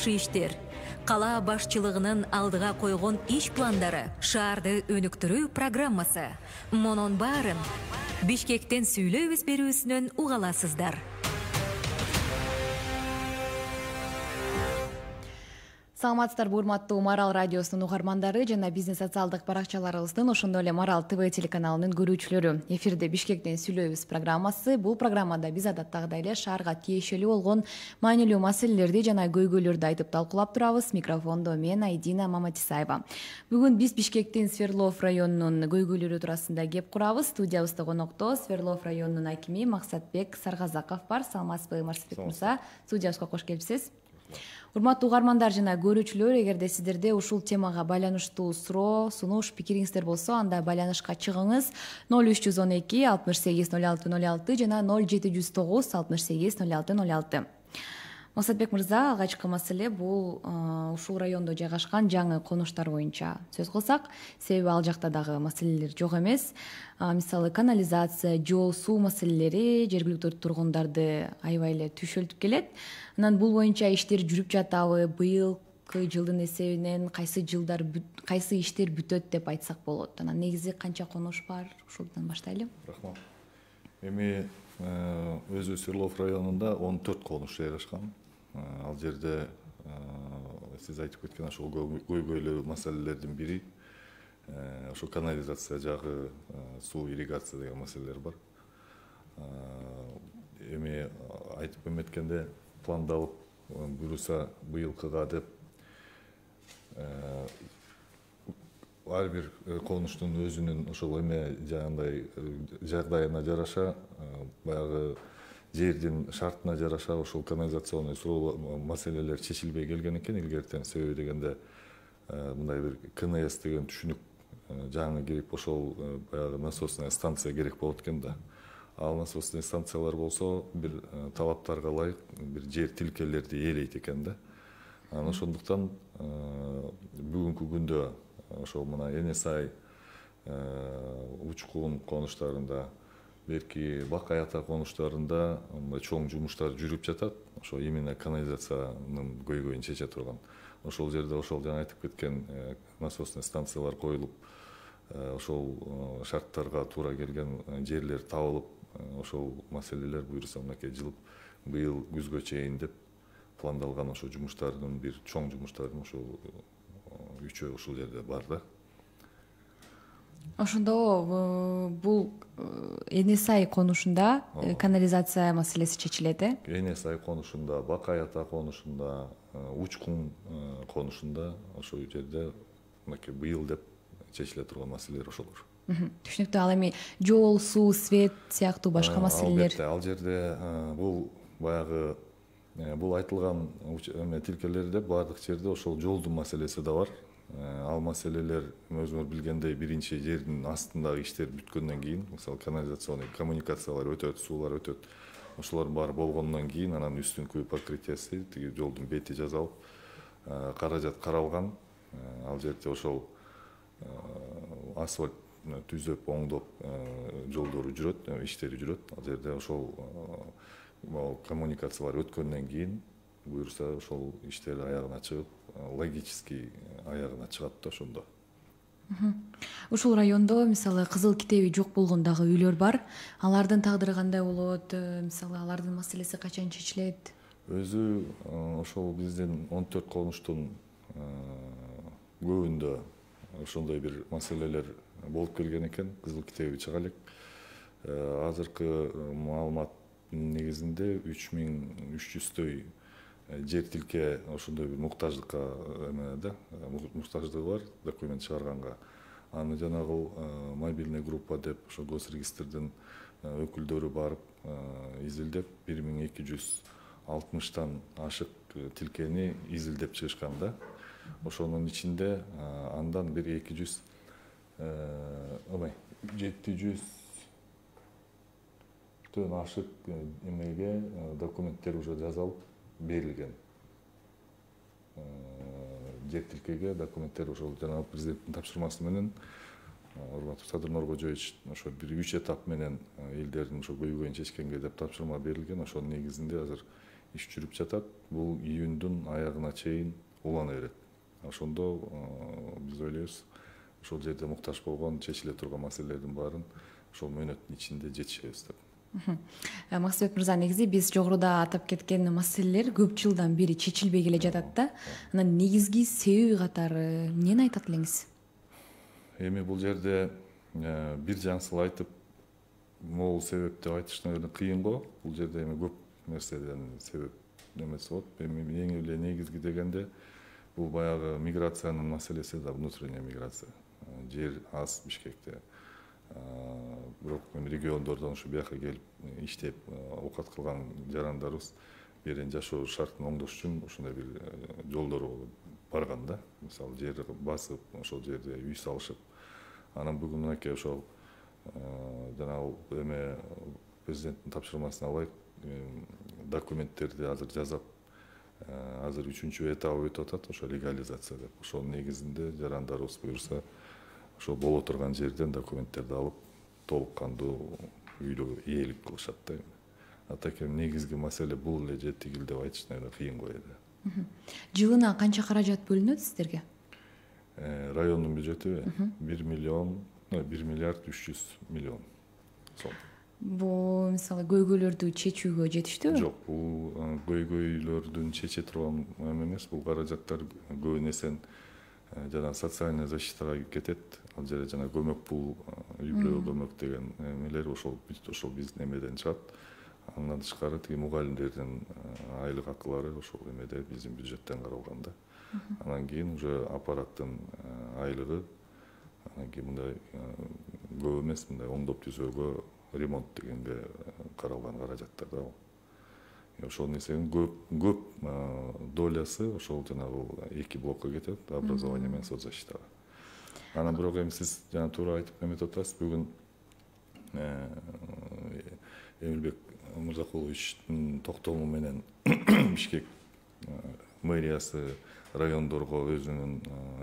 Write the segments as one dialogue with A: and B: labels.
A: жакшы иштер, кала башчылыгынын алдыга койгон иш пландары, шаарды өнүктүрүү программасы. Монун баарын Бишкектен сүйлөбүз берүүсүнөн угаласыздар.
B: Саламатсыздар, урматтуу Марал радиосунун угармандары жана бизнес социалдык баракчаларыбыздын, ошондой эле Марал ТВ телеканалынын көрүүчүлөрү. Эфирде Бишкектен сүйлөбүз программасы. Бул программада биз адаттагыдай эле шаарга тиешелүү болгон маанилүү маселелерди жана көйгөйлөрдү айтып талкуулап турабыз. Микрофондо мен Айдина Маматисаева. Бүгүн биз Бишкектин Свердлов районунун көйгөйлөрү туурасында кеп курабыз. Студиябызда конокто Свердлов районунун акими Максатбек Саргазаков бар. Саламатсызбы, Максатбек мырза? Студиябызга кош келипсиз. Урматтуу угармандар жана көрүүчүлөр, эгерде сиздерде ушул темага байланыштуу суроо, сунуш, пикириңиздер болсо, анда байланышка чыгыңыз. 0312 68 06 06 жана 0709 68 06 06. Максатбек мырза, алгачкы маселе бул ушул райондо жайгашкан жаңы конуштар боюнча сөз кылсак, себеби ал жакта дагы маселелер жок эмес. Мисалы канализация, жол, суу маселелери жергиликтүү тургундарды аябай эле түшөлтүп келет. Анан бул боюнча иштер жүрүп жатабы? Быйылкы жылдын эсебинен кайсы иштер бүтөт деп айтсак болот? Анан негизи канча конуш бар? Ушулдан баштайлы.
C: Рахмат. Эми өзү Свердлов районунда 14 конуш жайгашкан. Ал жерде сиз айтып кеткен ошол көйгөйлүү маселелердин бири ошо канализация жагы, суу, ирригация деген маселелер бар. Эми айтып эметкенде пландалып буюрса быйылкыга деп ар бир конуштун өзүнүн ошол эме жагандай жагдайына жараша, баягы жердин шартына жараша ошол канализационный суроо маселелер чечилбей келген экен илгертен. Себеби дегенде мындай бир КНС деген түшүнүк жаңы кирип, ошол баягы насосная станция керек болот экен да. Ал насосный станциялар болсо бир талаптарга ылайык бир жер тилкелерди ээлейт экен да. Анан ошондуктан бүгүнкү күндө ошол мына Энесай, Учкун конуштарында, берки Бакай ата конуштарында чоң жумуштар жүрүп жатат. Ошо именно канализациянын көйгөйүн чече турган. Ошол жерде ошол жаңы айтып кеткен насосный станциялар коюлуп, ошол шарттарга туура келген жерлер табылып, ошол маселелер буюрса мынакей жылып быйыл күзгө чейин деп пландалган ошо жумуштардын бир чоң жумуштардын ошол үчөө ушул жерде бар да.
B: Ошондо бул Энесай конушунда канализация маселеси чечилет, э?
C: Энесай конушунда, Бакай ата конушунда, Учкун конушунда ошол жерде мынакей быйыл деп чечиле турган маселелер ошолор.
B: Түшүнүктүү. Ал эми жол, суу, свет сыяктуу башка маселелер.
C: Албетте, ал жерде бул баягы бул айтылган эме тилкелерде баардык жерде ошол жолдун маселеси да бар. Ал маселелер өзүңөр билгендей биринчи жердин астындагы иштер бүткөндөн кийин, мисалы канализационный коммуникациялар өтөт, суулар өтөт. Ошолор баары болгондон кийин анан үстүнкү покрытиясы, тиги жолдун бети жазалып, каражат каралган. Ал жерде ошол асфальт түзөп, оңдоп жолдору жүрөт, иштери жүрөт. Ал жерде ошол коммуникациялар өткөндөн кийин буюрса ошол иштер аягына чыгып, логический аягына чыгат да ошондо.
B: Ушул райондо мисалы кызыл китеби жок болгон дагы үйлөр бар. Алардын тагдыры кандай болот? Мисалы алардын маселеси качан чечилет?
C: Өзү ошол биздин 14 конуштун көбүндө ошондой бир маселелер болуп келген экен. Кызыл китеби чыга элек. Азыркы маалымат негизинде 3300 жер тилке ошондой бир муктаждыкка эмеде, муктаждыгы бар документ чыгарганга. Аны жанагы мобильный группа деп ошо госрегистрдин өкүлдөрү барып изилдеп 1260тан ашык тилкени изилдеп чыгышкан да. Ошонун ичинде андан бир 700 төн ашык эмеге документтер уже жазалып берилген. Жер тилкеге документтер ошол жанагы президенттин тапшырмасы менен урматтуу Садыр Норкожоевич ошо бир 3 этап менен элдердин ошо көйгөйүн чечкенге деп тапшырма берилген. Ошонун негизинде азыр иш жүрүп жатат. Бул июндун аягына чейин улана берет. Ошондо биз ойлойбуз ошол жерде муктаж болгон чечиле турган маселелердин баарын ошол мөөнөттүн ичинде жетишебиз деп.
B: Максатбек мырза, негизи биз жогоруда атап кеткен маселелер көп жылдан бери чечилбей келе жатат да. Анан негизги себеби катары эмнени айтат элеңиз?
C: Эми бул жерде бир жаңсыл айтып, могул себеп деп айтыш кыйын го. Бул жерде эми көп нерседен себеп немеси болот. Эми эң эле негизги дегенде бул баягы миграциянын маселеси да, внутренняя миграция. Жер аз Бишкекте. Бирок региондордон ушу бияка келип иштеп оокат кылган жарандарыбыз берен жашоо шартын оңдош үчүн ушундай бир жолдор барган да. Мисалы жерди басып, ошол жерде үй салышып. Анан бүгүн мынакей ошол жанагы эме президенттин тапшырмасына ылайык документтерди азыр жасап, азыр 3-чү этабы өтүп атат, ошо легализация деп. Ошол негизинде жарандарыбыз буюрса, ошол боло турган жерден документтерди алып, толук кандуу үйлө ээлик кылышат да. Атак негизги маселе бул эле же тигил деп айтыш кыйын го эди.
B: Жылына канча каражат бөлүнөт сиздерге?
C: Райондун бюджети 1 миллиард 300 миллион сом.
B: Бул мисалы көйгөйлөрдү чечүүгө жетиштүүбү?
C: Жок, бул көйгөйлөрдүн чече турган эмес, бул каражаттар көбүн эсен жана социальная защитага кетет. Ал жерде жана көмөк пул, үй бүлө көмөк деген эмелер ошол биздин эмеден чыгат. Андан тышкары тиги мугалимдердин айлык акылары ошол эмеде биздин бюджеттен каралган да. Анан кийин уже аппараттын айлыгы, анан кийин мындай көп эмес, мындай оңдоп түзөөгө, ремонт дегенге каралган каражаттар да. Ошол нерсенин көп долясы ошол жанагы 2 блокко кетет, образование менен соцзащитага. Анан бирок эми сиз жана туура айтып эметип атасыз, бүгүн Эмилбек Мырзакуловичтин токтому менен Бишкек мэриясы райондорго өзүнүн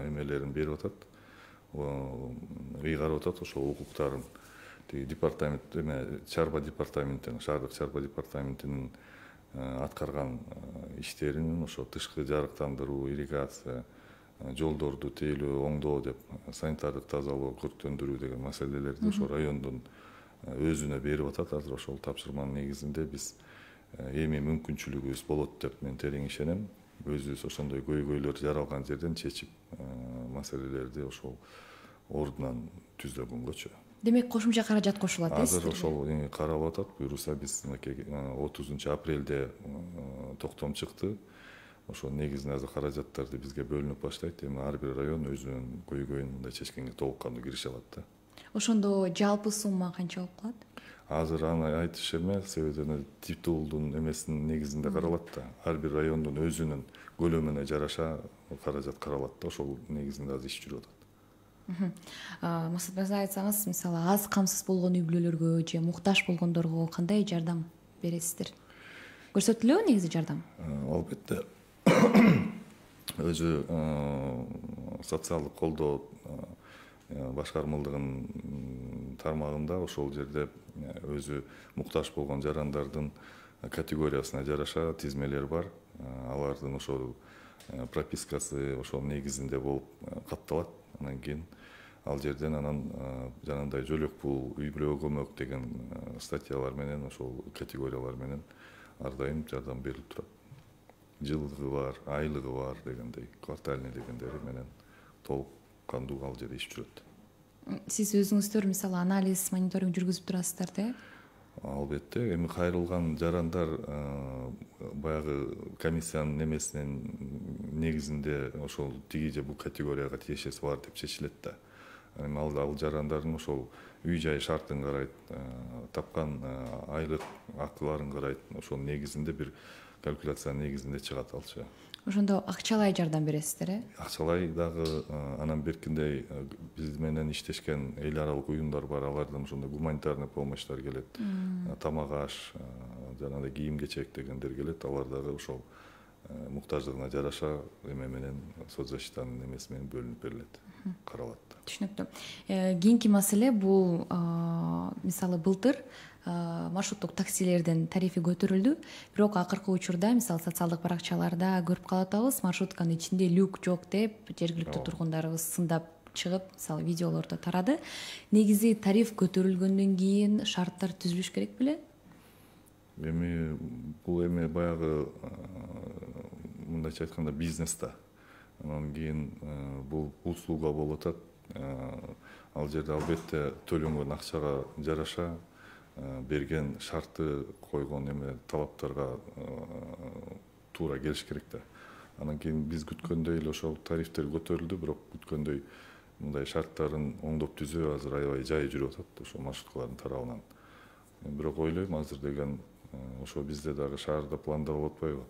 C: эмелерин берип атат, ыйгарып атат ошол укуктарын. Департамент чарба департаментинин, шаардык чарба департаментинин аткарган иштерин ошо тышкы жарыктандыруу, ирригация, жолдорду тейлөө, оңдоо деп, санитардык тазалоо, көрктөндүрүү деген маселелерди ошо райондун өзүнө берип атат. Азыр ошол тапшырманын негизинде биз эми мүмкүнчүлүгүбүз болот деп мен терең ишенем. Өзүбүз ошондой көйгөйлөр жаралган жерден чечип, маселелерди ошол ордунан түзөгөнгөчү.
B: Демек кошумча каражат кошулат да?
C: Азыр ошол каралып атат. Буюрса биз 30 апрелде токтом чыкты. Ошол негизинде азыр каражаттарды бизге бөлүнүп баштайт. Эми ар бир район өзүнүн көйгөйүн мындай чечкенге толук кандуу киреше алат да.
B: Ошондо жалпы сумма канча болуп калат?
C: Азыр аны айтыш эмес, себеби титулдун эмесинин негизинде каралат да. Ар бир райондун өзүнүн көлөмүнө жараша каражат каралат да. Ошол негизинде азыр иш жүрүп атат.
B: Максат мырза, айтсаңыз, мисалы аз камсыз болгон үй бүлөлөргө же муктаж болгондорго кандай жардам бересиздер? Көрсөтүлөбү негизи жардам?
C: Албетте. Өзү социалдык колдоо башкармалыгынын тармагында ошол жерде өзү муктаж болгон жарандардын категориясына жараша тизмелер бар. Алардын ошол пропискасы ошол негизинде болуп катталат. Анан кийин ал жерден жанагындай жөлөк пул, үй бүлө көмөк деген статьялар менен ошол категориялар менен ар дайым жардам берилип турат. Жылдыгы бар, айлыгы бар дегендей, квартальный дегендери менен толук кандуу ал жерде иш жүрөт.
B: Сиз өзүңүздөр мисалы анализ, мониторинг жүргүзүп турасыздар да?
C: Албетте, эми кайрылган жарандар баягы комиссиянын немесинин негизинде ошол тиги же бул категорияга тиешеси бар деп чечилет да. Эми ал жарандардын ошол үй жай шартын карайт, тапкан айлык акыларын карайт, ошол негизинде бир калькуляциянын негизинде чыгат алчу.
B: Ошондо акчалай жардам бересиздер, э?
C: Акчалай дагы анан беркиндей биз менен иштешкен эл аралык уюмдар бар, алардан ошондой гуманитарный помощьтар келет. Тамак аш, жанагындай кийим кечек дегендер келет. Алар дагы ошол муктаждыгына жараша эме менен соцзащитанын эмеси менен бөлүнүп берилет, каралат.
B: Түшүнүктүү. Кийинки маселе бул мисалы былтыр маршруттук таксилердин тарифи көтөрүлдү. Бирок акыркы учурда мисалы социалдык баракчаларда көрүп калатабыз, маршрутканын ичинде люк жок деп жергиликтүү тургундарыбыз сындап чыгып, мисалы видеолордо тарады. Негизи тариф көтөрүлгөндөн кийин шарттар түзүлүш керек беле?
C: Эми бул эми баягы мындайча айтканда бизнес да. Анан кийин бул услуга болуп атат. Ал жерде албетте төлөнгөн акчага жараша берген шарты койгон эме талаптарга туура келиш керек да. Анан кийин биз күткөндөй эле ошол тарифтер көтөрүлдү, бирок күткөндөй мындай шарттарын оңдоп түзүү азыр аябай жай жүрүп атат ошол маршруткалардын тарабынан. Бирок ойлойм азыр деген ошо бизде дагы шаарда планда болуп атпайбы?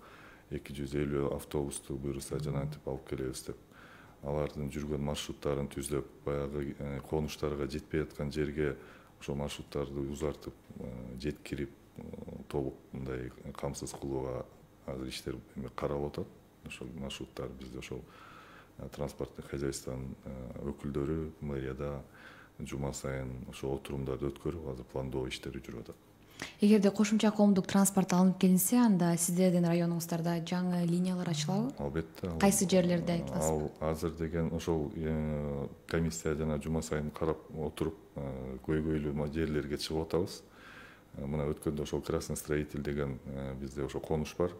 C: 250 автобусту буюрса жанагынтип алып келебиз деп. Алардын жүргөн маршруттарын түзөп, баягы конуштарга жетпей аткан жерге ошол маршруттарды узартып, жеткирип, толук мындай камсыз кылууга азыр иштер каралып атат. Ошол маршруттар бизде ошол транспорттук хозяйствонун өкүлдөрү мэрияда жума сайын ошол отурумдарды өткөрүп, азыр пландоо иштери жүрүп атат.
B: Эгерде кошумча коомдук транспорт алынып келинсе, анда сиздердин районуңуздарда жаңы линиялар ачылабы?
C: Албетте.
B: Кайсы жерлерде айтасызбы?
C: Ал азыр деген ошол комиссия жана жума сайын карап отуруп, көйгөйлүү жерлерге чыгып атабыз. Мына өткөндө ошол Красный строитель деген бизде ошол конуш бар.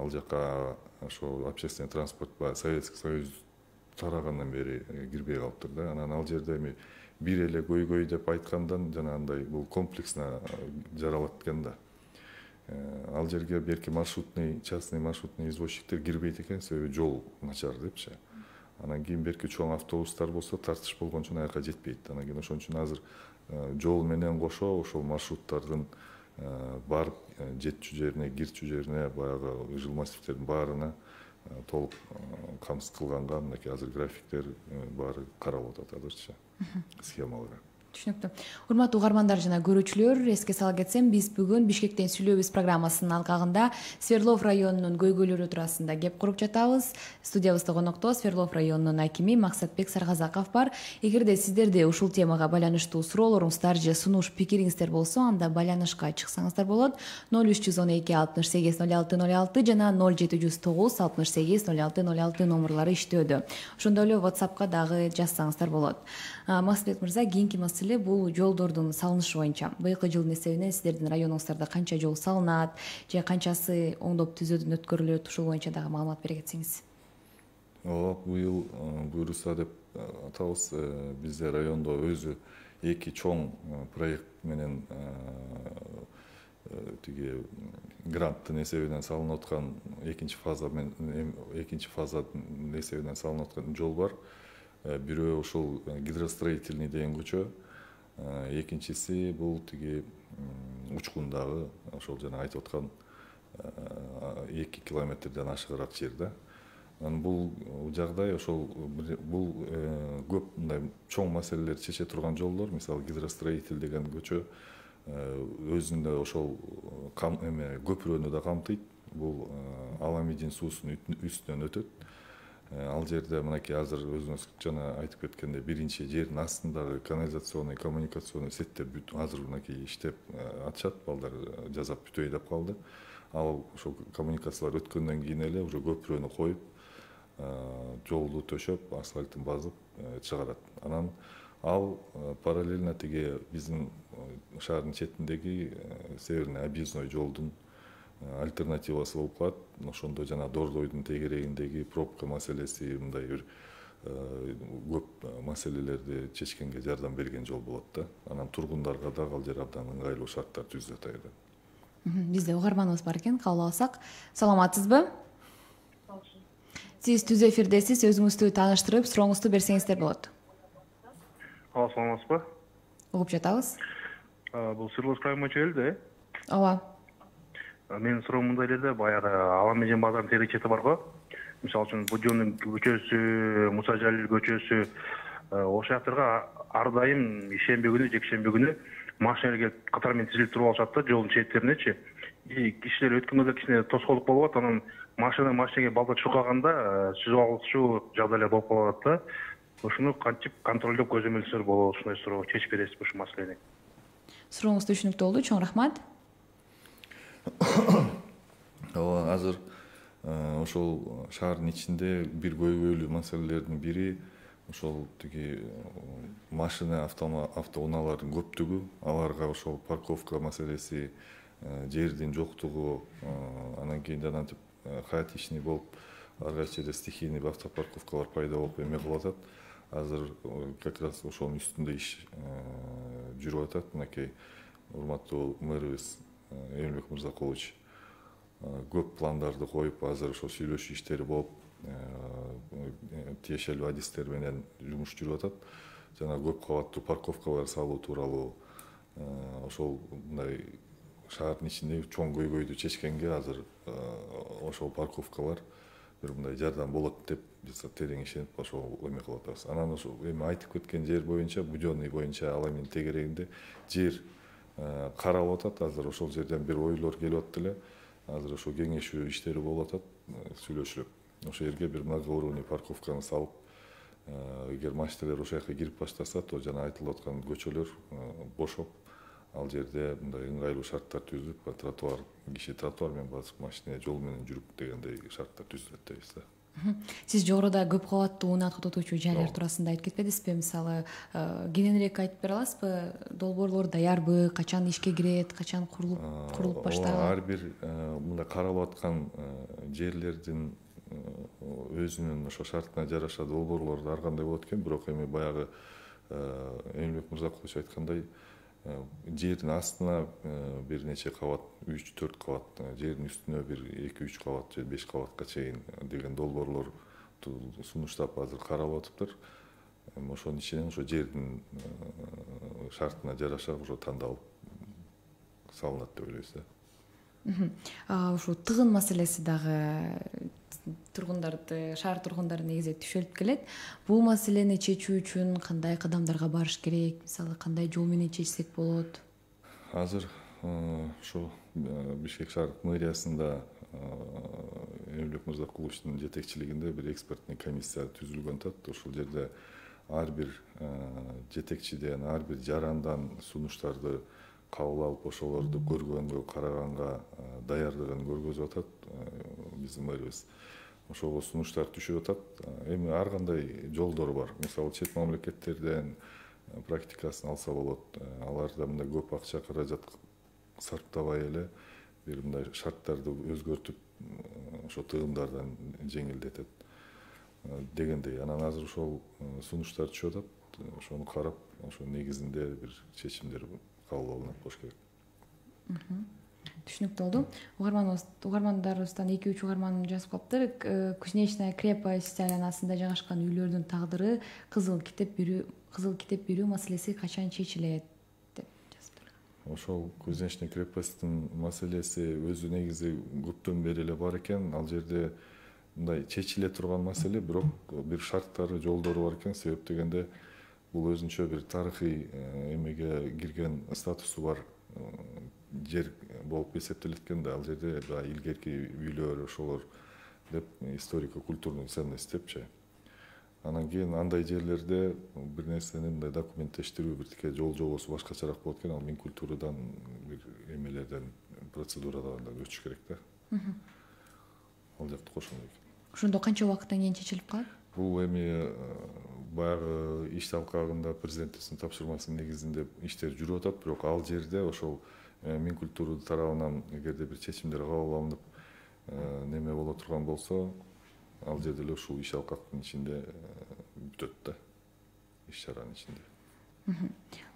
C: Ал жака ошол общественный транспорт Советский Союз тарагандан бери кирбей калыптыр да. Анан ал жерде эми бир эле көйгөй деп айткандан жанагындай бул комплексно жаралат экен да. Ал жерге берки частный маршрутный извозчиктер кирбейт экен, себеби жол начар депчи. Анан кийин берки чоң автобустар болсо тартыш болгон үчүн аяка жетпейт. Анан кийин ошон үчүн азыр жол менен кошо ошол маршруттардын барып жетчү жерине, кирчү жерине, баягы жыл массивтердин баарына толук камсыз кылганга мынакей азыр графиктер баары каралып атат азырчы. Схемалары.
B: Түшүнүктүү. Урматтуу угармандар жана көрүүчүлөр, эске сала кетсем, биз бүгүн Бишкектен сүйлөбүз программасынын алкагында Свердлов районунун көйгөйлөрү туурасында кеп куруп жатабыз. Студиябызда конокто Свердлов районунун акими Максатбек Саргазаков бар. Эгерде сиздерде ушул темага байланыштуу суроолоруңуздар же сунуш пикириңиздер болсо, анда байланышка чыксаңыздар болот. 0312 68 06 06 жана 0709 68 06 06 номерлары иштөөдө. Ошондой эле WhatsAppка дагы жазсаңыздар болот. Максатбек мырза, кийинки маселе бул жолдордун салынышы боюнча. Быйылкы жылдын эсебинен сиздердин районуңуздарда канча жол салынат, же канчасы оңдоп түзөөдөн өткөрүлөт, ушул боюнча дагы маалымат бере кетсеңиз.
C: Ооба, быйыл буюрса деп атабыз, бизде райондо өзү эки чоң проект менен тиги гранттын эсебинен салынып аткан экинчи фазанын эсебинен салынып аткан жол бар. Бирөө ушул гидростроительный деген көчө, экинчиси бул тиги учкундагы ошол жана айтып аткан 2 километрден ашыгыраак жерде. Бул жагдай ошол бул көп мындай чоң маселелерди чече турган жолдор. Мисалы гидростроитель деген көчө өзүндө ошол көпүрөнү да камтыйт. Бул Аламидин суусунун үстүнөн өтөт. Ал жерде мынакей азыр өзүңүз жана айтып кеткендей биринчи жердин астындагы канализационный, коммуникационный сеттер азыр мынакей иштеп атышат, балдар жазап бүтөй деп калды. Ал ошол коммуникациялар өткөндөн кийин эле уже көпүрөнү коюп, жолду төшөп, асфальтын базып чыгарат. Анан ал параллельно тиги биздин шаардын четиндеги северный объездной жолдун альтернативасы болуп калат. Ошондо жана Дордойдун тегерегиндеги пробка маселеси мындай бир көп маселелерди чечкенге жардам берген жол болот да. Анан тургундарга дагы ал жер абдан ыңгайлуу шарттар түзүп атат.
B: Бизде угарманыбыз бар экен, кабыл алсак. Саламатсызбы? Сиз түз эфирдесиз, өзүңүздү тааныштырып, сурооңузду берсеңиздер болот.
D: Саламатсызбы?
B: Угуп жатабыз.
D: Бул Свердловская мөчөлдө.
B: Ооба.
D: Менин суроом мындай эле, баягы Аламедин базарынын теги чети бар го. Мисалы үчүн Будённун көчөсү, Муса Жалил көчөсү, ошол жактарга ар дайым ишемби күнү, жекшемби күнү машиналар келип катар менен тизилип туруп алышат да, жолдун четтеринечи. кишилер өткөнгөндө кичине тоскоолдук болуп атат, анан машинеге балдар чуркаганда сүзүп алышуу жагдайлар болуп калып атат да. Ошону кантип контролдоп көзөмөлсөөр болот, ушундай суроо чечип бересизби ушул маселени?
B: Сурооңуз түшүнүктүү болду, чоң рахмат.
C: Ооба, азыр ошол шаардын ичинде бир көйгөйлүү маселелердин бири ошол тиги машина автоунаалардын көптүгү, аларга ошол парковка маселеси, жердин жоктугу, анан кийин антип хаотичный болуп ар кайсы жерде стихийный автопарковкалар пайда болуп эме кылып атат. Азыр как раз ошонун үстүндө иш жүрүп атат. Мынакей урматтуу мэрибиз Эмилбек Мырзакулович көп пландарды коюп, азыр ошол сүйлөшүү иштери болуп, тиешелүү адистер менен жумуш жүрүп атат. Жана көп кабаттуу парковкалар салуу тууралуу ошол мындай шаардын ичиндеги чоң көйгөйдү чечкенге азыр ошол парковкалар бир мындай жардам болот деп биз терең ишенип ошол эме кылып атабыз. Анан ошол эми айтып кеткен жер боюнча, Будённый боюнча ал эмнин тегерегинде жер каралып атат. Азыр ошол жерден бир ойлор келип атты эле. Азыр ошо кеңешүү иштери болуп атат, сүйлөшүлүп. Ошол жерге бир многоуровневый парковканы салып, эгер машиналар ошол жака кирип баштаса, то жана айтылып аткан көчөлөр бошоп, ал жерде мындай ыңгайлуу шарттар түзүлүп, тротуар, киши тротуар менен басып, машина жол менен жүрүп дегендей шарттар түзүлөт дейбиз да.
B: Сиз жогоруда көп кабаттуу унаа тототуучу жайлар туурасында айтып кетпедизби? Мисалы, кененирээк айтып бере аласызбы? Долбоорлор даярбы? Качан ишке кирет? Качан курулуп баштаган?
C: Ар бир мындай каралып аткан жерлердин өзүнүн ошо шартына жараша долбоорлорду ар кандай болот экен. Бирок эми баягы Эмилбек Мырзакулович айткандай, жердин астына бир нече кабат, 3-4 кабат, жердин үстүнө бир 2-3 кабат же 5 кабатка чейин деген долбоорлор сунуштап азыр каралып атыптыр. Ошонун ичинен ошо жердин шартына жараша ошо тандалып салынат деп ойлойбуз да.
B: Ушул тыгын маселеси дагы шаар тургундары негизи түшөлүп келет. Бул маселени чечүү үчүн кандай кадамдарга барыш керек? Мисалы, кандай жол менен чечсек болот?
C: Азыр ошо Бишкек шаардык мэриясында Эмилбек Мырзакуловичтун жетекчилигинде бир экспертный комиссия түзүлгөн атат. Ошол жерде ар бир жетекчиден, ар бир жарандан сунуштарды кабыл алып, ошолорду көргөнгө, караганга даярдыгын көргөзүп атат биздин мэрибиз. Ошого сунуштар түшүп атат. Эми ар кандай жолдор бар. Мисалы, чет мамлекеттерден практикасын алса болот. Аларда мындай көп акча каражат сарптабай эле бир мындай шарттарды өзгөртүп, ошо тыгындардан жеңилдетет дегендей. Анан азыр ошол сунуштар түшүп атат. Ошону карап, ошо негизинде бир чечимдер кабыл алынат болуш керек.
B: Түшүнүктүү болду. Угармандарыбыздан 2-3 угарман жазып калыптыр. Кузнечная крепость айланасында жайгашкан үйлөрдүн тагдыры кызыл китеп берүү маселеси качан чечилет деп жазыптыр.
C: Ошол Кузнечная крепостьтин маселеси өзү негизи көптөн бери эле бар экен. Ал жерде мындай чечиле турган маселе, бирок бир шарттары, жолдору бар экен. Себеп дегенде бул өзүнчө бир тарыхый эмеге кирген статусу бар жер болуп эсептелет экен да. Ал жерде илгерки үйлөр, ошолор деп историко-культурный ценность депчи. Анан кийин андай жерлерде бир нерсени мындай документтештирүү, бир тике жол жобосу башкачараак болот экен. Ал Минкультурадан бир эмелерден, процедурадан өтүш керек да. Ал жакты кошулат экен.
B: Ошондо канча убакыттан кийин чечилип калат?
C: Бул эми баягы иш талкагында президенттин тапшырмасынын негизинде иштер жүрүп атат, бирок ал жерде ошол Минкультура тарабынан эгерде бир чечимдер кабыл алынып неме боло турган болсо, ал жерде эле ушул иш алкактын ичинде бүтөт да, иш чаранын ичинде.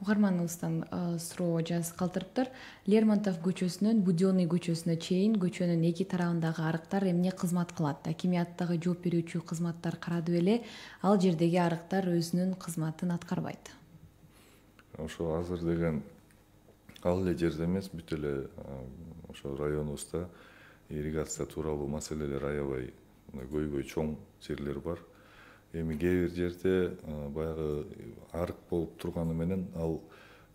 B: Угарманыбыздан суроо жазып калтырыптыр. Лермонтов көчөсүнөн Будённый көчөсүнө чейин көчөнүн эки тарабындагы арыктар эмне кызмат кылат? Акимияттагы жооп берүүчү кызматтар карады беле? Ал жердеги арыктар өзүнүн кызматын аткарбайт.
C: Ошо азыр деген ал эле жерде эмес, бүт эле ошо районубузда ирригация тууралуу маселелер аябай көйгөй чоң жерлер бар. Эми кээ бир жерде баягы арык болуп турганы менен ал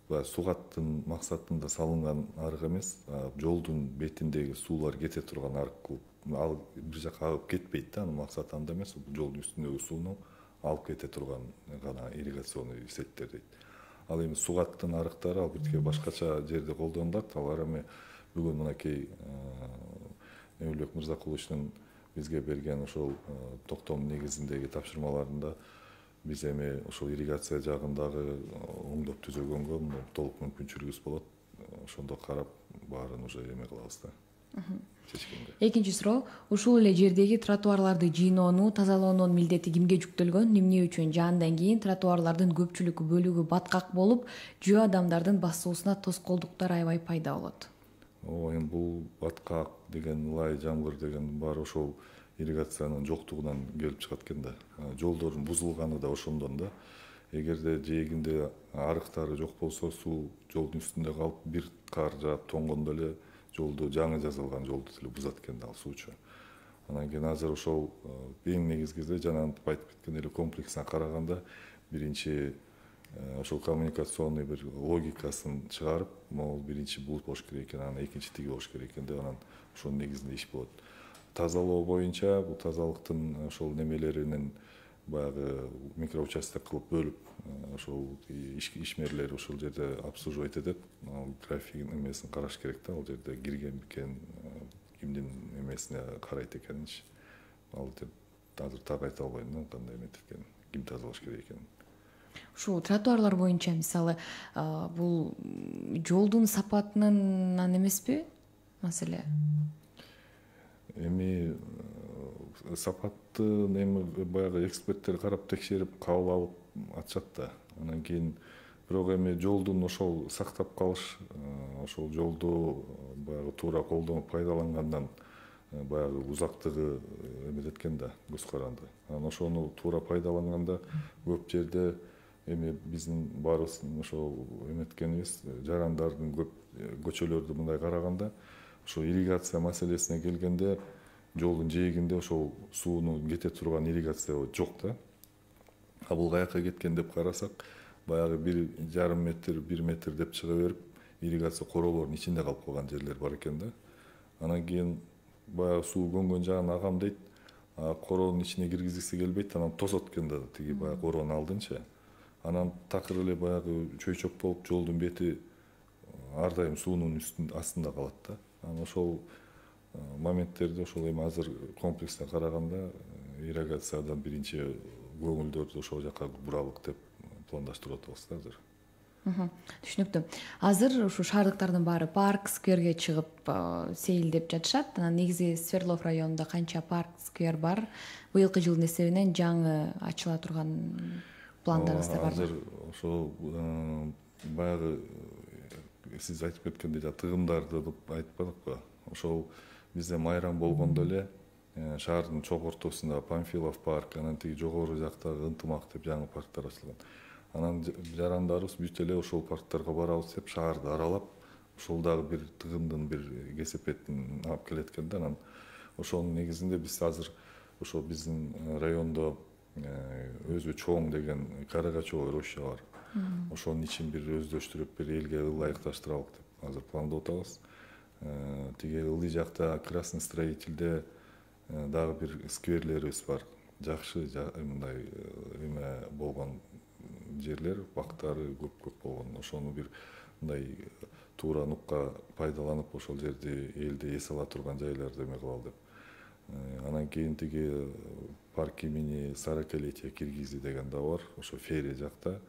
C: сугаттын максатында салынган арык эмес, жолдун бетиндеги суулар кете турган арык кылып, ал бир жака агып кетпейт да, анын максаты анда эмес, жолдун үстүндөгү сууну алып кете турган гана ирригационный сеттер дейт. Ал эми сугаттын арыктары албетте башкача жерде колдонулат. Алар эми бүгүн мынакей Эмилбек Мырзакуловичтун бизге берген ошол токтом негизиндеги тапшырмаларында биз эми ошол ирригация жагындагы оңдоп түзөлгөнгө толук мүмкүнчүлүгүбүз болот. Ошондо карап баарын уже эме кылабыз да.
B: Экинчи суроо, ушул эле жердеги тротуарларды жыйноону, тазалоонун милдети кимге жүктөлгөн? Эмне үчүн жаандан кийин тротуарлардын көпчүлүк бөлүгү баткак болуп, жөө адамдардын басуусуна тоскоолдуктар аябай пайда болот?
C: Эми бул баткак деген, ылай жамгыр деген баары ошол ирригациянын жоктугунан келип чыгат экен да. Жолдордун бузулганы да ошондон да. Эгерде жээгинде арыктары жок болсо, суу жолдун үстүндө калып, бир кар жаап тоңгондо эле жолду, жаңы жасалган жолду деле бузат экен да ал суучу. Анан кийин азыр ошол эң негизгиси жанагынтип айтып кеткен эле комплексине караганда биринчи ошол коммуникационный бир логикасын чыгарып, могул биринчи бул болуш керек экен, анан экинчи тиги болуш керек экен деп, анан ошонун негизинде иш болот. Тазалоо боюнча бул тазалыктын ошол немелеринин баягы микроучасток кылып бөлүп, ошол ишмерлер ошол жерде обслуживать этет, графигин эмесин караш керек да, ал жерде кирген бекен, кимдин эмесине карайт экенинчи. Ал азыр так айта албайм да, кандай эметет экенин, ким тазалаш керек экенин.
B: Ушул тротуарлар боюнча мисалы бул жолдун сапатынан эмеспи маселе?
C: Эми сапаттын эми баягы эксперттер карап текшерип кабыл алып атышат да. Анан кийин бирок эми жолдун ошол сактап калыш, ошол жолду баягы туура колдонуп пайдалангандан баягы узактыгы эметет экен да, көз каранды. Анан ошону туура пайдаланганда көп жерде эми биздин баарыбыздын ошол эметкенибиз, жарандардын көп көчөлөрдү мындай караганда, ошо ирригация маселесине келгенде жолдун жээгинде ошол сууну кете турган ирригация жок да. Бул каяка кеткен деп карасак, баягы 1,5 метр, 1 метр деп чыга берип, ирригация короолордун ичинде калып калган жерлер бар экен да. Анан кийин баягы суу көнгөн жагын агам дейт, короонун ичине киргизгиси келбейт, анан тосот экен да, тиги баягы короонун алдынча. Анан такыр эле баягы чөйчөк болуп, жолдун бети ар дайым суунун астында калат да. Анан ошол моменттерде ошол эми азыр комплексте караганда ирригациядан биринчи көңүлдөрдү ошол жака буралык деп пландаштырып атабыз да азыр.
B: Түшүнүктүү. Азыр ушу шаардыктардын баары парк, скверге чыгып сейилдеп жатышат. Анан негизи Свердлов районунда канча парк, сквер бар? Быйылкы жылдын эсебинен жаңы ачыла турган пландарыңыздар барбы?
C: Азыр ошол баягы сиз айтып кеткендей тыгымдарды айтпадыкпы? Ошол бизде майрам болгондо эле шаардын чок ортосунда Памфилов парк, анан тиги жогору жактагы Ынтымак деп жаңы парктар ачылган. Анан жарандарыбыз бүт эле ошол парктарга барабыз деп шаарды аралап, ошол дагы бир тыгымдын бир кесепетин алып келет экен да. Анан ошонун негизинде биз азыр ошол биздин райондо өзү чоң деген Карагачевый роща бар. Ошонун ичин бир өздөштүрүп, бир элге ылайыкташтыралык деп азыр пландап атабыз. Тиги ылдый жакта Красный строительде дагы бир скверлерибиз бар. Жакшы мындай эме болгон жерлер, бактары көп болгон. Ошону бир мындай туура нукка пайдаланып, ошол жерди элди эс ала турган жайларды эме кылалы деп. Анан кийин тиги парк имени Сорокалетия Киргизии деген да бар, ошо Ферия жакта.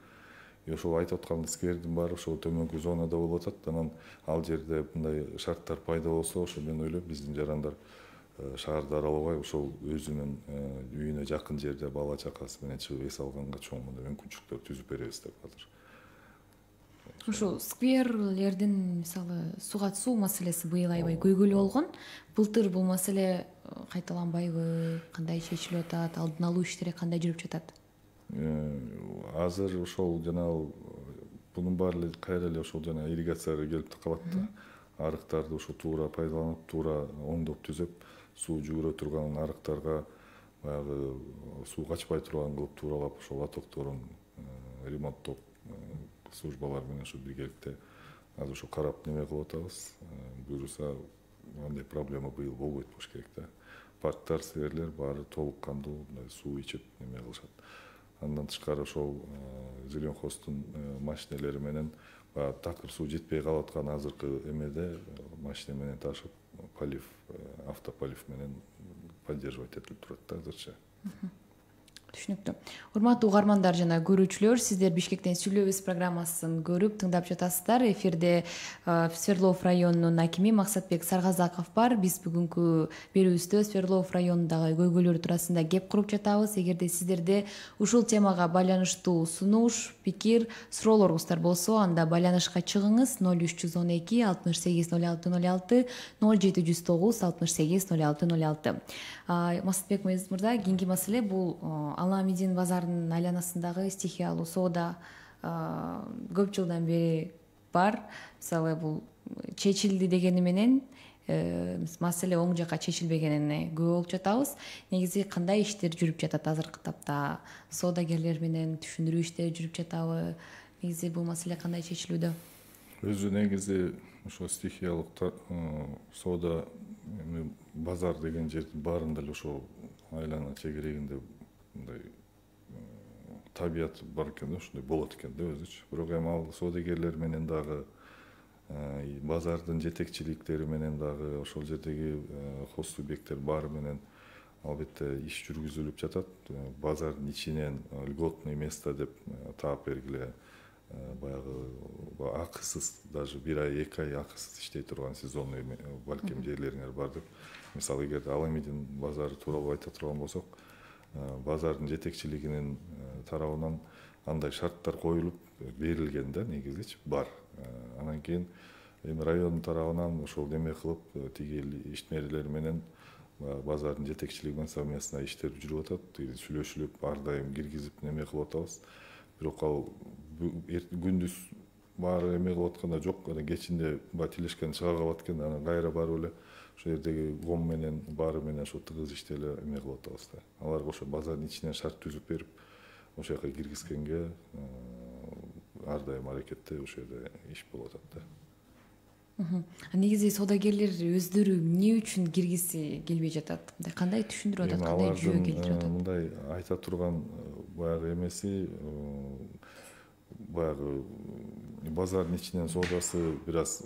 C: Ошол айтып аткан сквердин баары ошол төмөнкү зонада болуп атат. Анан ал жерде мындай шарттар пайда болсо, ошо мен ойлойм биздин жарандар шаарды аралабай, ошол өзүнүн үйүнө жакын жерде бала чакасы менен чыгып эс алганга чоң мындай мүмкүнчүлүктөр түзүп беребиз деп азыр.
B: Ушул скверлердин мисалы суу маселеси быйыл аябай көйгөйлүү болгон. Былтыр бул маселе кайталанбайбы? Кандай чечилип атат? Алдын алуу иштери кандай жүрүп жатат?
C: Азыр ошол жанагы бунун баары эле кайра эле ошол жана ирригацияга келип калат да. Арыктарды ошо туура пайдаланып, туура оңдоп түзөп, суу жүгүрө турган арыктарга баягы суу качпай турган кылып тууралап, ошол лотокторун ремонттоп службалар менен ушу биргеликте азыр ушу карап неме кылып атабыз. Буюрса андай проблема быйыл болбойт болуш керек да. Парктар, скверлер баары толук кандуу суу ичип неме кылышат. Андан тышкары ошол зеленхоздун машинелери менен такыр суу жетпей калып аткан азыркы эмеде машина менен ташып полив, автополив менен поддерживать этилип турат да азырча.
B: Түшүнүктүү. Урматтуу угармандар жана көрүүчүлөр, сиздер Бишкектен сүйлөбүз программасын көрүп, тыңдап жатасыздар. Эфирде Свердлов районунун акими Максатбек Саргазаков бар. Биз бүгүнкү берүүбүздө Свердлов районундагы көйгөйлөр туурасында кеп куруп жатабыз. Эгерде сиздерде ушул темага байланыштуу сунуш, пикир, суроолоруңуздар болсо, анда байланышка чыгыңыз 0312 68 06 06 0709 68 06 06. Максатбек мырза, кийинки маселе бул Аламидин базарынын айланасындагы стихиялуу соода көп жылдан бери бар. Мисалы бул чечилди дегени менен маселе оң жакка чечилбегенине көп болуп жатабыз. Негизи кандай иштер жүрүп жатат азыркы тапта? Соодагерлер менен түшүндүрүү иштери жүрүп жатабы? Негизи бул маселе кандай чечилүүдө?
C: Өзү негизи ошо стихиялык соода базар деген жердин баарында эле ошо айлана чегерегинде мындай табият бар экен да, ушундай болот экен да өзүчү. Бирок эми ал соодагерлер менен дагы базардын жетекчиликтери менен дагы ошол жердеги хоз субъекттер баары менен албетте иш жүргүзүлүп жатат. Базардын ичинен льготный место деп таап бергиле, баягы акысыз, даже бир ай, 2 ай акысыз иштей турган сезонный балким жерлериңер бар деп. Мисалы эгерде Аламидин базары тууралуу айта турган болсок, базардын жетекчилигинин тарабынан андай шарттар коюлуп берилген да, негизичи бар. Анан кийин эми райондун тарабынан ошол неме кылып, тиги ишмерлер менен базардын жетекчилиги менен совместно иштер жүрүп атат. Сүйлөшүлүп, ар дайым киргизип неме кылып атабыз. Бирок ал күндүз баары эме кылып атканда жок, кечинде телешкени чыга калат экен, анан кайра барып эле ошол жердеги ком менен баары менен ошо тыгыз иштей эле эме кылып атабыз да. Аларга ошо базардын ичинен шарт түзүп берип, ошол жака киргизгенге ар дайым аракетте ошол жерде иш болуп атат да.
B: Негизи соодагерлер өздөрү эмне үчүн киргизи келбей жатат? Кандай түшүндүрүп атат, кандай жүйө келтирип атат?
C: Мындай айта турган баягы эмеси, баягы базардын ичинен соодасы бир аз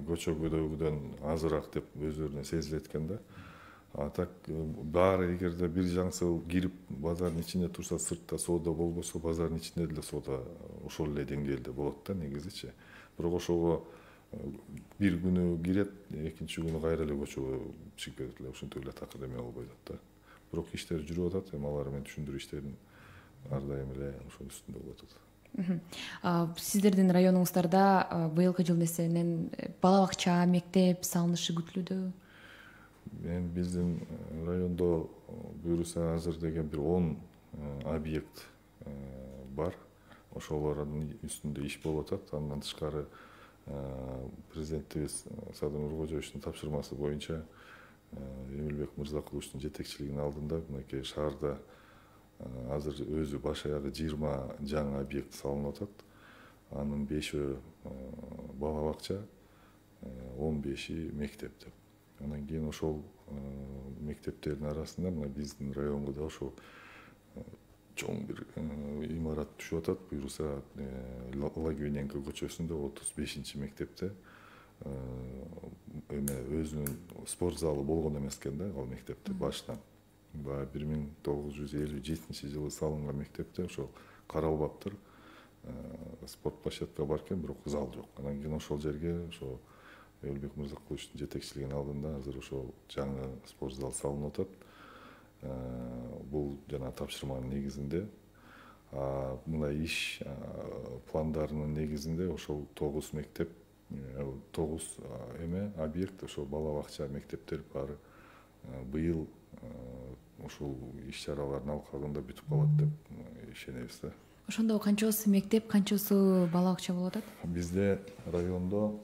C: көчөгүдөгүдөн азыраак деп өздөрүнө сезилет экен да. А так баары эгерде бир жаңсыл кирип базардын ичинде турса, сыртта соода болбосо, базардын ичинде деле соода ошол эле деңгээлде болот да негизичи. Бирок ошого бир күнү кирет, экинчи күнү кайра эле көчөгө чыгып кетет эле, ошентип эле такыр эме болбой атат да. Бирок иштер жүрүп атат, эми алар менен түшүндүрүү иштерин ар дайым эле ошол үстүндө болуп атат.
B: Сиздердин районуңуздарда быйылкы жыл несенен бала бакча, мектеп салынышы күтүлүүдө?
C: Эми биздин райондо буюрса азыр деген бир 10 объект бар. Ошолордун үстүндө иш болуп атат. Андан тышкары президентибиз Садыр Нуркожоевичтин тапшырмасы боюнча Эмилбек Мырзакуловичтин жетекчилигинин алдында мынакей шаарда азыр өзү баш аягы 20 жаңы объект салынып атат. Анын 5-өө бала бакча, 15-и мектеп деп. Анан кийин ошол мектептердин арасында мына биздин районго да ошол чоң бир имарат түшүп атат. Буюрса Лагвиненко көчөсүндө 35-чи мектепте эме өзүнүн спорт залы болгон эмес экен да, ал мектепте башынан. 1957 жылы салынган мектепте ошол каралбаптыр. Спорт площадка бар экен, бирок зал жок. Анан кийин ошол жерге ошо Эмилбек Мырзакуловичтин жетекчилигинин алдында азыр ошол жаңы спорт зал салынып атат. Бул жана тапшырманын негизинде. Мына иш пландарынын негизинде ошол 9 мектеп, 9 эме объект, ошол бала бакча, мектептер баары быйыл ошол иш-чаралардын алкагында бүтүп калат деп ишенебиз да.
B: Ошондо канчосу мектеп, канчосу бала бакча болуп атат?
C: Бизде райондо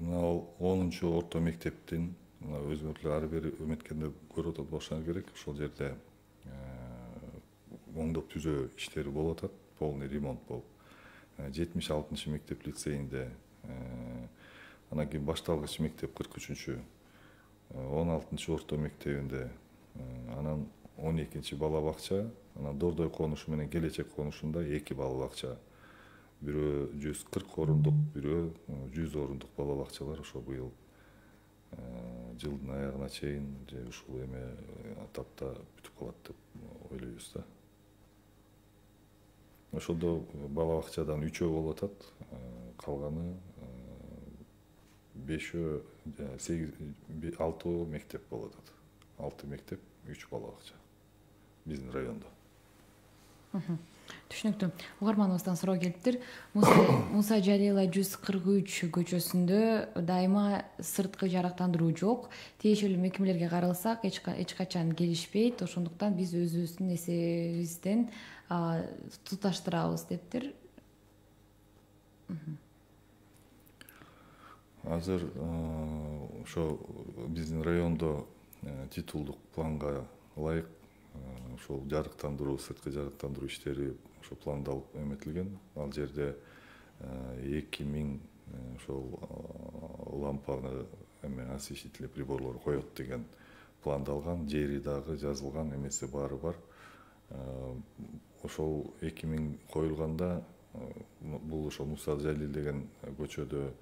C: мына 10-орто мектептин өзгөртүлүп ары бери эметкенде көрүп атат башлаган керек. Ошол жерде оңдоп түзөө иштери болуп атат, полный ремонт болуп. 76 мектеп лицейинде, анан кийин башталгыч мектеп 43, 16 орто мектебинде, анан 12 бала бакча, анан Дордой конушу менен Келечек конушунда 2 бала бакча. Бирөө 140 орундук, бирөө 100 орундук бала бакчалар ошо быйыл жылдын аягына чейин же ушул эме атапта бүтүп калат деп ойлойбуз да. Ошондо бала бакчадан 3 болуп атат, калганы 5, 8, 6 мектеп болуп атат. 6 мектеп, 3 бала бакча биздин райондо.
B: Түшүнүктүү. Угарманыбыздан суроо келиптир. Муса Жалила 143 көчөсүндө дайыма сырткы жарыктандыруу жок. Тиешелүү мекемелерге каралсак, эч качан келишпейт. Ошондуктан биз өзүбүздүн эсебибизден туташтырабыз дептир.
C: Азыр ошо биздин райондо титулдук планга ылайык ошол жарыктандыруу, сырткы жарыктандыруу иштери ошо пландалып эметилген. Ал жерде 2000 ошол лампаны осветительный приборлор коет деген пландалган, жери дагы жазылган, эмеси баары бар. Ошол 2000 коюлганда бул ошо Муса Жалил деген көчөдө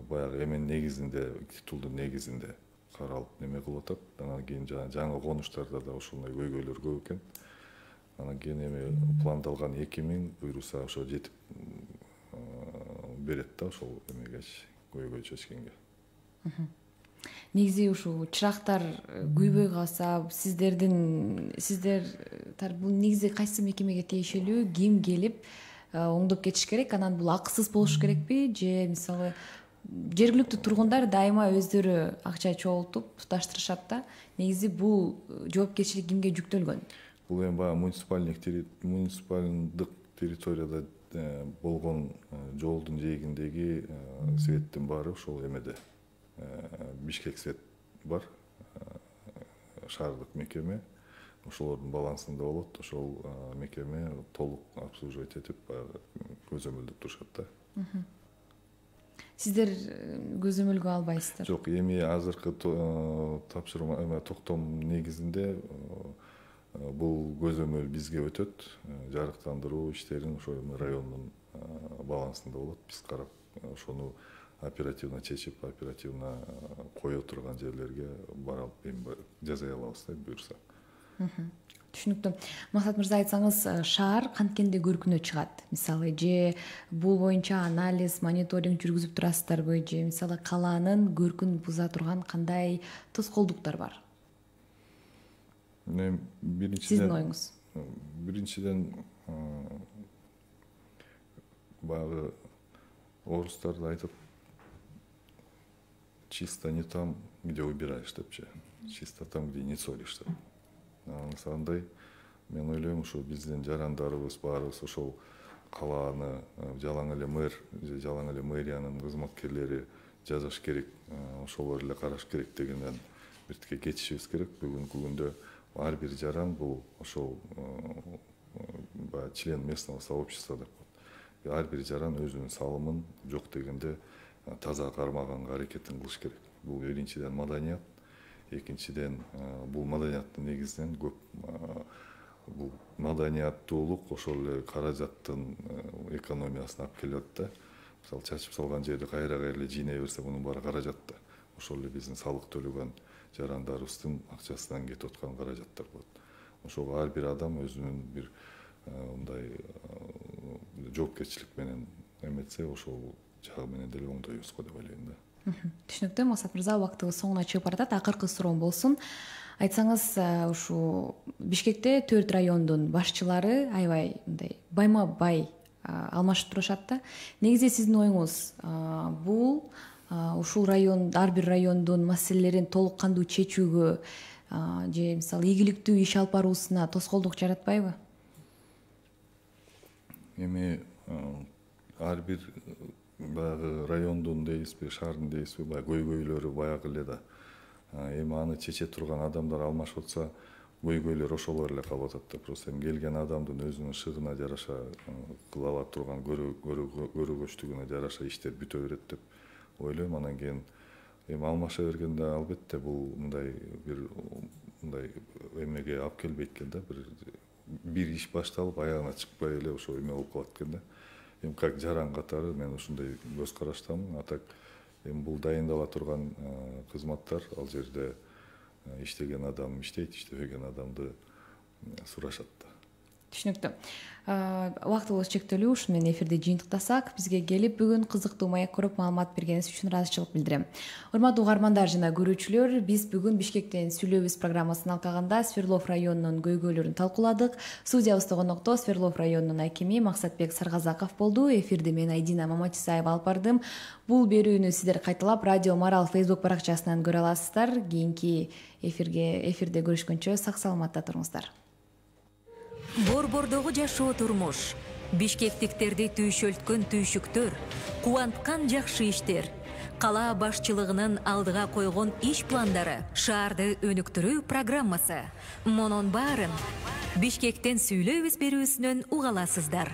C: баягы эменин негизинде, титулдун негизинде каралып неме кылып атат. Анан кийин жаңы конуштарда да ошондой көйгөйлөр көп экен. Анан кийин эме пландалган 2000 буйруса ошо жетип берет да ошол эмегечи, көйгөй чечкенге.
B: Негизи ушул чырактар күйбөй калса, сиздер бул негизи кайсы мекемеге тиешелүү, ким келип оңдоп кетиш керек? Анан бул акысыз болуш керекпи же мисалы жергиликтүү тургундар дайыма өздөрү акча чогултуп туташтырышат да? Негизи бул жоопкерчилик кимге жүктөлгөн?
C: Бул эми баягы муниципалдык территорияда болгон жолдун жээгиндеги светтин баары ошол эмеде. Бишкек свет бар, шаардык мекеме, ошолордун балансында болот. Ошол мекеме толук обслуживать этип көзөмөлдөп турушат да.
B: Сиздер көзөмөлгө албайсыздар?
C: Жок, эми азыркы тапшырма токтом негизинде бул көзөмөл бизге өтөт. Жарыктандыруу иштерин ошо райондун балансында болот. Биз карап ошону оперативно чечип, оперативно кое турган жерлерге барып жазай алабыз да буюрса.
B: Түшүнүктүү. Максат мырза, айтсаңыз, шаар канткенде көркүнө чыгат? Мисалы, же бул боюнча анализ, мониторинг жүргүзүп турасыздарбы, же мисалы калаанын көркүн буза турган кандай тоскоолдуктар бар? Сиздин оюңуз?
C: Биринчиден баягы орустар да айтат, чисто не там, где убираешь депчи, чисто там, где не солишь деп. Андай мен ойлойм, ошо биздин жарандарыбыз баарыбыз ошол калааны жалаң эле мэр же жалаң эле мэриянын кызматкерлери жазыш керек, ошолор эле караш керек дегенден биртикке кетишибиз керек. Бүгүнкү күндө ар бир жаран бул ошол член местного сообщества деп коет. Ар бир жаран өзүнүн салымын жок дегенде таза кармаганга аракетин кылыш керек. Бул биринчиден маданият, экинчиден бул маданияттын негизинен көп бул маданияттуулук ошол эле каражаттын экономиясына алып келет да. Мисалы, чачып салган жерди кайра эле жыйнай берсе, мунун баары каражат да. Ошол эле биздин салык төлөгөн жарандарыбыздын акчасынан кетип аткан каражаттар болот. Ошого ар бир адам өзүнүн бир мындай жоопкерчилик менен эметсе, ошол жагы менен деле оңдойбуз го деп ойлойм да.
B: Түшүнүктүү. Максат мырза, убактыбыз соңуна чыгып баратат. Акыркы суроом болсун. Айтсаңыз, ушу Бишкекте 4 райондун башчылары аябай мындай байма-бай алмашып турушат да. Негизи сиздин оюңуз, бул ушул район, ар бир райондун маселелерин толук кандуу чечүүгө же мисалы ийгиликтүү иш алып баруусуна тоскоолдук жаратпайбы?
C: Эми ар бир баягы райондун дейбизби, шаардын дейбизби, баягы көйгөйлөрү баягы эле да. Эми аны чече турган адамдар алмашып атса, көйгөйлөр ошолор эле калып атат да. Просто эми келген адамдын өзүнүн шыгына жараша кыла ала турган көрөгөчтүгүнө жараша иштер бүтө берет деп ойлойм. Анан кийин эми алмаша бергенде албетте бул мындай эмеге алып келбейт экен да. Бир иш башталып аягына чыкпай эле ошо эме болуп калат экен да. Эми как жаран катары мен ушундай көз караштамын. А так эми бул дайындала турган кызматтар, ал жерде иштеген адам иштейт, иштебеген адамды сурашат да.
B: Түшүнүктүү. Убактыбыз чектелүү, ушу менен эфирди жыйынтыктасак, бизге келип бүгүн кызыктуу маек көрүп маалымат бергениңиз үчүн ыраазычылык билдирем. Урматтуу угармандар жана көрүүчүлөр, биз бүгүн Бишкектен сүйлөбүз программасынын алкагында Свердлов районунун көйгөйлөрүн талкууладык. Студиябызда конокто Свердлов районунун акими Максатбек Саргазаков болду. Эфирди мен Айдина Маматисаева алып бардым. Бул берүүнү сиздер кайталап Радио Марал Facebook баракчасынан көрө аласыздар. Кийинки эфирде көрүшкөнчө сак саламатта туруңуздар.
A: Борбордогу жашоо турмуш, бишкектиктерди түйшөлткөн түйшүктөр, кубанткан жакшы иштер, кала башчылыгынын алдыга койгон иш пландары, шаарды өнүктүрүү программасы. Монун баарын Бишкектен сүйлөбүз берүүсүнөн угаласыздар.